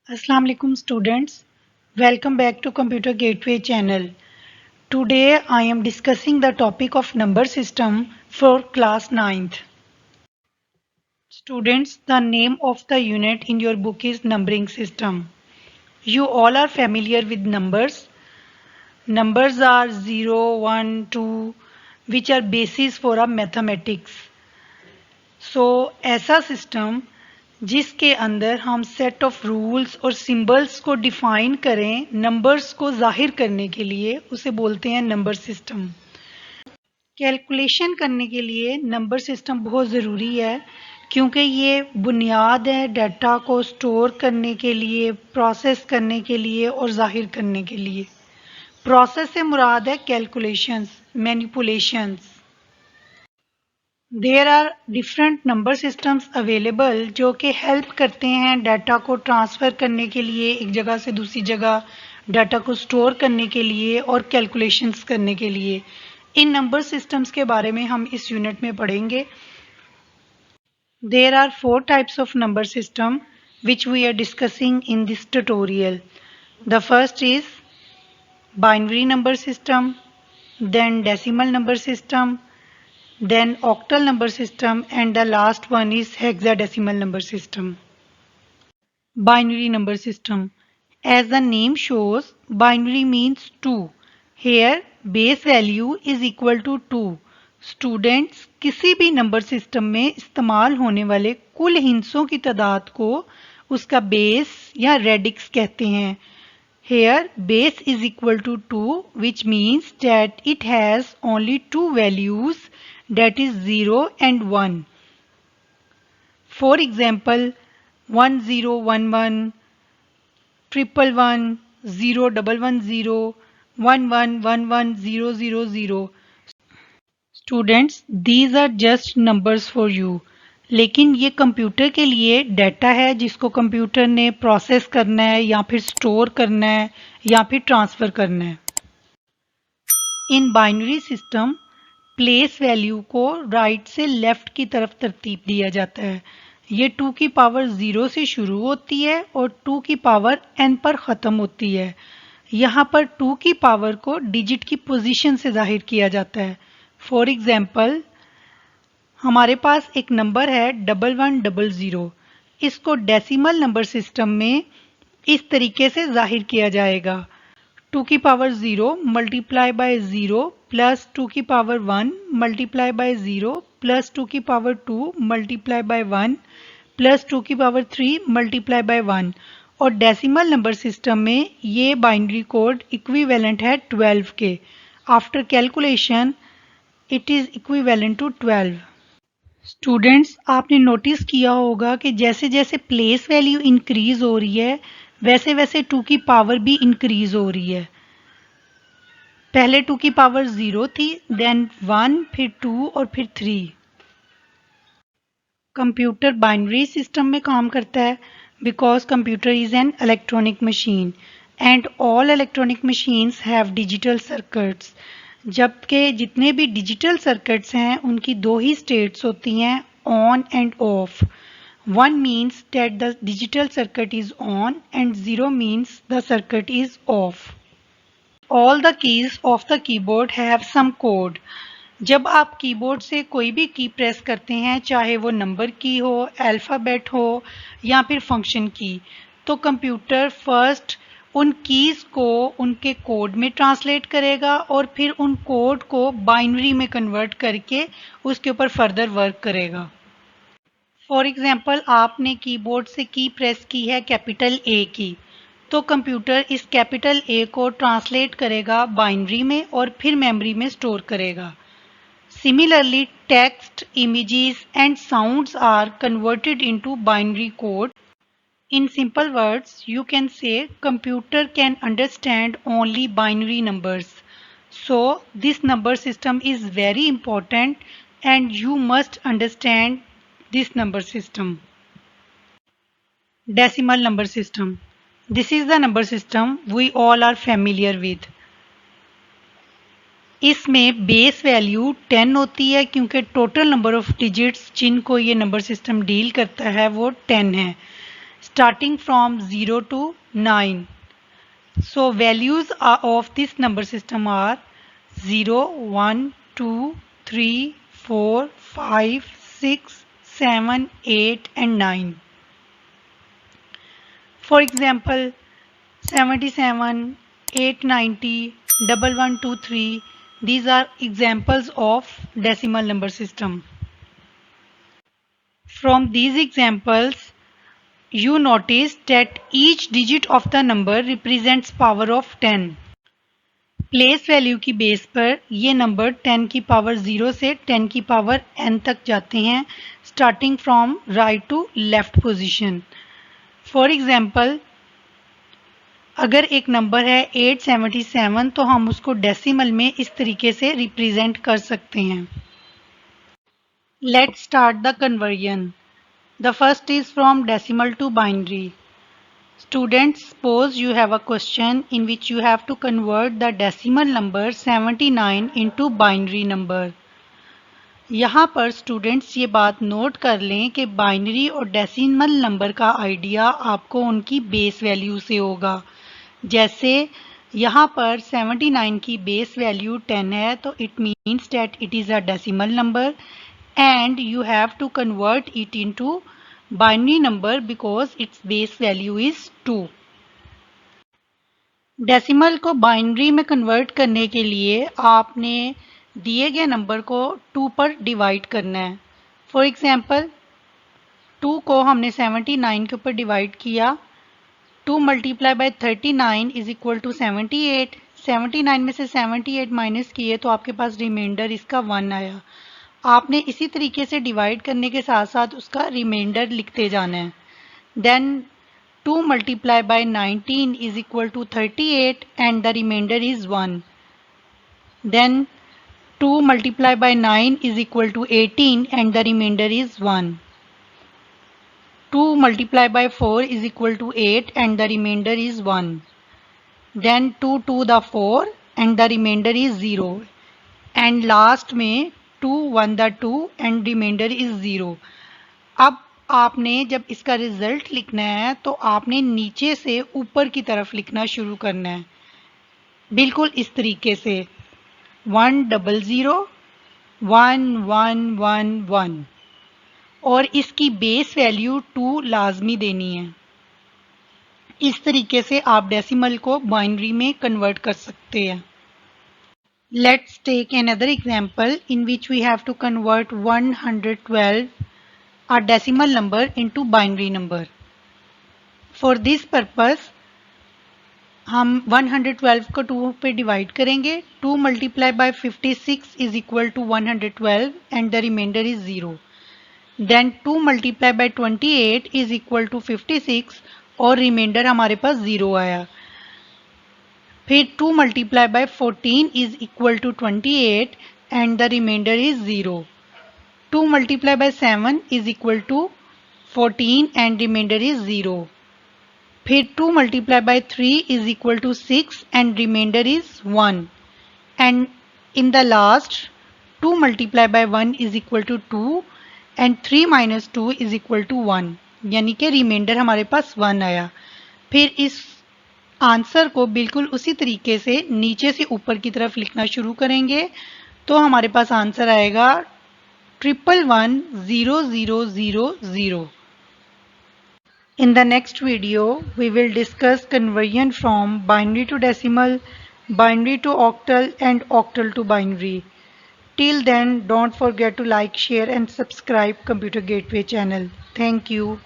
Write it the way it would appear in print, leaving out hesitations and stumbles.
Assalamu alaikum students. Welcome back to Computer Gateway channel. Today I am discussing the topic of number system for class 9th. Students, the name of the unit in your book is numbering system. You all are familiar with numbers. Numbers are 0, 1, 2 which are basis for a mathematics. So ऐसा system जिसके अंदर हम set of rules और symbols को define करें numbers को जाहिर करने के लिए उसे बोलते हैं नंबर सिस्टम। कैलकुलेशन करने के लिए नंबर सिस्टम बहुत ज़रूरी है क्योंकि ये बुनियाद है डाटा को स्टोर करने के लिए, प्रोसेस करने के लिए और जाहिर करने के लिए। प्रोसेस से मुराद है calculations, manipulations. There are different number systems available जो कि हेल्प करते हैं डाटा को ट्रांसफ़र करने के लिए एक जगह से दूसरी जगह, डाटा को स्टोर करने के लिए और कैलकुलेशंस करने के लिए। इन नंबर सिस्टम्स के बारे में हम इस यूनिट में पढ़ेंगे। There are 4 types of number system which we are discussing in this tutorial. The first is binary number system, then decimal number system, then octal number system, and the last one is hexadecimal number system. Binary number system. As the name shows, binary means 2. Here base value is equal to 2. Students, किसी भी number system में इस्तेमाल होने वाले कुल हिंसों की तादाद को उसका बेस या रेडिक्स कहते हैं। Here base is equal to 2 which means that it has only two values, that is 0 and 1. For example, 1011, 111, 0110, 1111000. Students, these are just numbers for you. लेकिन ये कंप्यूटर के लिए डाटा है जिसको कंप्यूटर ने प्रोसेस करना है या फिर स्टोर करना है या फिर ट्रांसफ़र करना है। In binary system place value को राइट से लेफ्ट की तरफ तरतीब दिया जाता है। ये 2 की पावर 0 से शुरू होती है और 2 की पावर n पर ख़त्म होती है। यहाँ पर 2 की पावर को डिजिट की पोजीशन से जाहिर किया जाता है। फॉर एग्जाम्पल, हमारे पास एक नंबर है 1100। इसको डेसिमल नंबर सिस्टम में इस तरीके से जाहिर किया जाएगा। 2 की पावर 0 मल्टीप्लाई बाय 0 प्लस 2 की पावर 1 मल्टीप्लाई बाय 0 प्लस 2 की पावर 2 मल्टीप्लाई बाय 1 प्लस 2 की पावर 3 मल्टीप्लाई बाय 1। और डेसिमल नंबर सिस्टम में ये बाइनरी कोड इक्विवेलेंट है 12 के। After calculation it is equivalent to 12। Students, आपने नोटिस किया होगा कि जैसे जैसे प्लेस वैल्यू इंक्रीज हो रही है वैसे वैसे 2 की पावर भी इंक्रीज हो रही है। पहले 2 की पावर 0 थी, देन 1, फिर 2 और फिर 3। कंप्यूटर बाइनरी सिस्टम में काम करता है because computer is an electronic machine and all electronic machines have digital circuits. जबकि जितने भी डिजिटल सर्किट्स हैं उनकी दो ही स्टेट्स होती हैं, on end of. 1 means that the digital circuit is on and 0 means the circuit is off. All the keys of the keyboard have some code. जब आप कीबोर्ड से कोई भी की प्रेस करते हैं, चाहे वो नंबर की हो, अल्फ़ाबेट हो या फिर फंक्शन की, तो कंप्यूटर फर्स्ट उन कीज़ को उनके कोड में ट्रांसलेट करेगा और फिर उन कोड को बाइनरी में कन्वर्ट करके उसके ऊपर फर्दर वर्क करेगा। फॉर एग्जाम्पल, आपने कीबोर्ड से की प्रेस की है कैपिटल ए की, तो कंप्यूटर इस कैपिटल ए को ट्रांसलेट करेगा बाइनरी में और फिर मेमोरी में स्टोर करेगा। Similarly text, images and sounds are converted into binary code. In simple words, you can say computer can understand only binary numbers. So this number system is very important and you must understand this number system. Decimal number system. This is the number system we all are familiar with. इसमें base value 10 होती है क्योंकि total number of digits जिनको ये number system deal करता है वो 10 है। starting from 0 to 9. So values of this number system are 0, 1, 2, 3, 4, 5, 6, 7, 8 and 9. For example, 77, 890, 1123, these are examples of decimal number system. From these examples, you notice that each digit of the number represents power of 10. Place value की base पर ये number 10 की power 0 से 10 की power n तक जाते हैं, starting from right to left position. For example, अगर एक नंबर है 877 तो हम उसको डेसिमल में इस तरीके से रिप्रेजेंट कर सकते हैं. Let's start the conversion. The first is from decimal to binary. Students, suppose you have a question in which you have to convert the decimal number 79 into binary number. यहाँ पर students ये बात note कर लें कि binary और decimal number का idea आपको उनकी बेस वैल्यू से होगा. जैसे यहाँ पर 79 की बेस वैल्यू 10 है, तो it means that it is a decimal number and you have to convert it into binary number because its base value is 2. Decimal को बाइनरी में कन्वर्ट करने के लिए आपने दिए गए नंबर को 2 पर डिवाइड करना है. फॉर एग्जांपल, 2 को हमने 79 के ऊपर डिवाइड किया. 2 multiply by 39 is equal to 78. 79 में से 78 माइनस किए तो आपके पास रिमाइंडर इसका 1 आया. आपने इसी तरीके से डिवाइड करने के साथ साथ उसका रिमाइंडर लिखते जाना है. Then 2 multiply by 19 is equal to 38 and the reminder is 1. Then 2 multiply by 9 is equal to 18 and the reminder is 1. 2 multiply by 4 is equal to 8 and the reminder is 1. Then 2 to the 4 and the reminder is 0. And last में 2 1 the 2 and reminder is 0. अब आपने जब इसका result लिखना है तो आपने नीचे से ऊपर की तरफ लिखना शुरू करना है, बिल्कुल इस तरीके से 100 1111 और इसकी बेस वैल्यू 2 लाजमी देनी है. इस तरीके से आप डेसिमल को बाइनरी में कन्वर्ट कर सकते हैं. Let's take another example in which we have to convert 112, a decimal number, into binary number. For this purpose, हम 112 को 2 पे डिवाइड करेंगे. 2 multiply by 56 is equal to 112 and the reminder is 0. Then 2 multiply by 28 is equal to 56 और reminder हमारे पास 0 आया. फिर 2 multiply by 14 is equal to 28 and the reminder is 0. 2 multiply by 7 is equal to 14 and reminder is 0. फिर 2 multiply by 3 is equal to 6 and reminder is 1. And in the last 2 multiply by 1 is equal to 2 and 3 minus 2 is equal to 1, यानी कि reminder हमारे पास 1 आया. फिर इस answer को बिल्कुल उसी तरीके से नीचे से ऊपर की तरफ लिखना शुरू करेंगे तो हमारे पास आंसर आएगा 111000. In the next video, we will discuss conversion from binary to decimal, binary to octal and octal to binary. Till then, don't forget to like, share and subscribe Computer Gateway channel. Thank you.